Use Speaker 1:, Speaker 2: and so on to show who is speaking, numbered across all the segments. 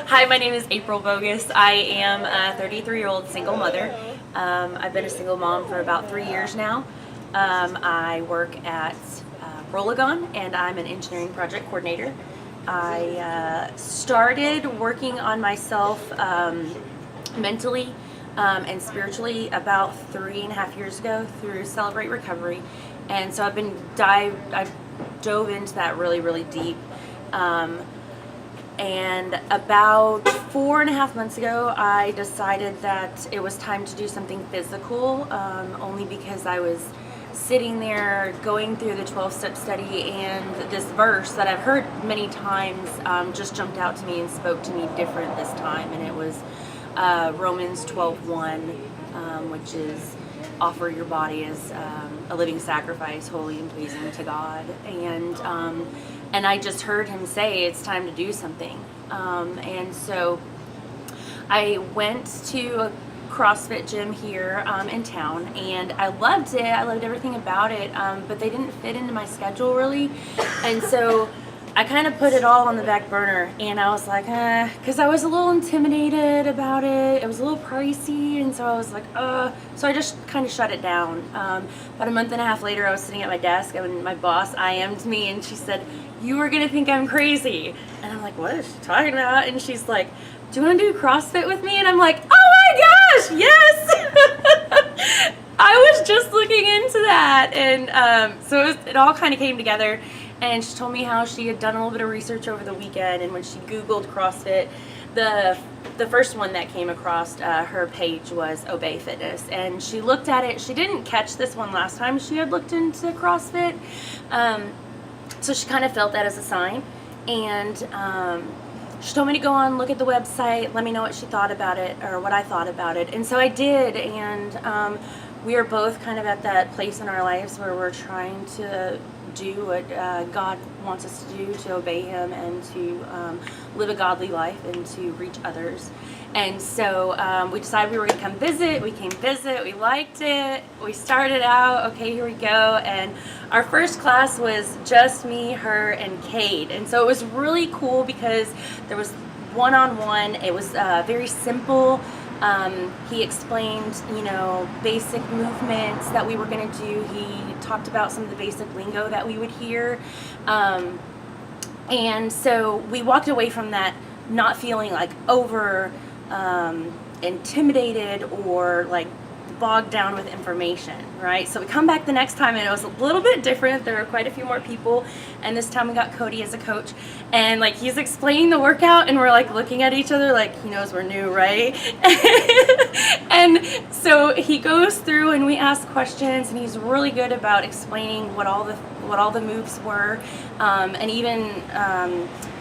Speaker 1: Hi, my name is April Bogus. I am a 33-year-old single mother. I've been a single mom for about 3 years now. I work at Rollagon, and I'm an engineering project coordinator. I started working on myself mentally and spiritually about 3.5 years ago through Celebrate Recovery, and so I've dove into that really deep. And about 4.5 months ago, I decided that it was time to do something physical, only because I was sitting there going through the 12-step study, and this verse that I've heard many times just jumped out to me and spoke to me different this time, and it was Romans 12:1, which is offer your body as a living sacrifice, holy and pleasing to God. And I just heard him say it's time to do something. And so I went to a CrossFit gym here in town, and I loved it. I loved everything about it, but they didn't fit into my schedule really. And so I kind of put it all on the back burner, and I was like, because I was a little intimidated about it. It was a little pricey, and so I was like, so I just kind of shut it down. About a month and a half later, I was sitting at my desk, and my boss IM'd me, and she said, "You were gonna think I'm crazy." And I'm like, "What is she talking about?" And she's like, "Do you want to do CrossFit with me?" And I'm like, "Oh my gosh, yes!" I was just looking into that, and so it all kind of came together. And she told me how she had done a little bit of research over the weekend, and when she Googled CrossFit, the first one that came across her page was Obey Fitness, and she looked at it. She didn't catch this one last time she had looked into CrossFit, so she kind of felt that as a sign, and she told me to go on, look at the website, let me know what she thought about it, or what I thought about it, and so I did. And we are both kind of at that place in our lives where we're trying to do what God wants us to do, to obey him and to live a godly life and to reach others. And so we decided we were going to come visit. We came visit. We liked it. We started out, okay, here we go. And our first class was just me, her, and Cade. And so it was really cool because there was one-on-one. It was very simple. He explained, basic movements that we were going to do. He talked about some of the basic lingo that we would hear. And so we walked away from that not feeling like over intimidated or like bogged down with information, right? So we come back the next time, and it was a little bit different. There were quite a few more people, and this time we got Cody as a coach, and like he's explaining the workout, and we're like looking at each other like he knows we're new, right? And so he goes through, and we ask questions, and he's really good about explaining what all the moves were, and even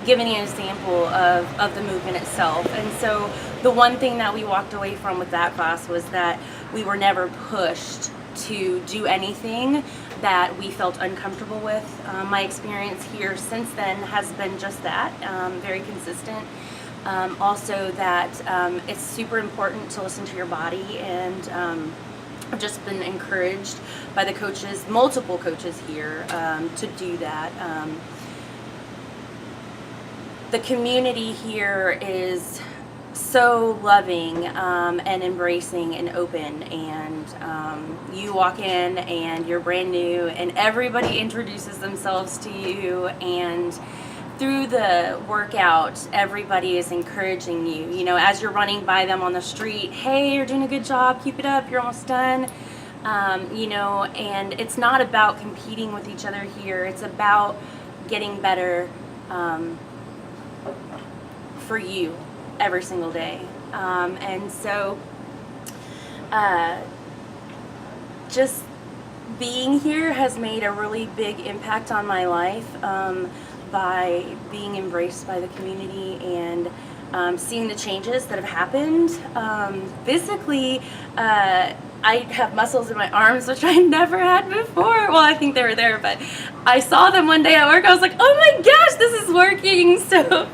Speaker 1: giving an example of the movement itself. And so the one thing that we walked away from with that class was that we were never pushed to do anything that we felt uncomfortable with. My experience here since then has been just that, very consistent. Also that it's super important to listen to your body, and I've just been encouraged by the coaches, multiple coaches here, to do that. The community here is so loving and embracing and open, and you walk in and you're brand new, and everybody introduces themselves to you, and through the workout everybody is encouraging you, as you're running by them on the street. Hey, you're doing a good job, keep it up, you're almost done. And it's not about competing with each other here. It's about getting better for you every single day. And so just being here has made a really big impact on my life, by being embraced by the community and seeing the changes that have happened. Physically, I have muscles in my arms, which I never had before. Well, I think they were there, but I saw them one day at work. I was like, oh my gosh, this is working. So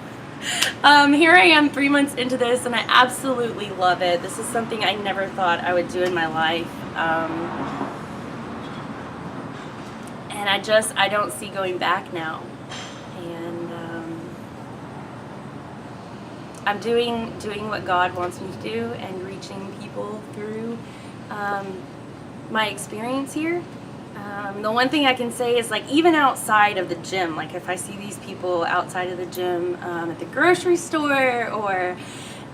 Speaker 1: here I am 3 months into this, and I absolutely love it. This is something I never thought I would do in my life. And I don't see going back now. And I'm doing what God wants me to do and reaching people through my experience here. The one thing I can say is, like, even outside of the gym, like if I see these people outside of the gym, at the grocery store or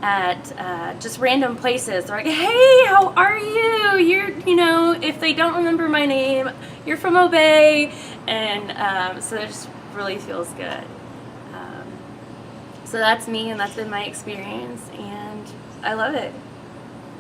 Speaker 1: at just random places, they're like, hey, how are you? If they don't remember my name, you're from Obey. And so it just really feels good. So that's me, and that's been my experience, and I love it.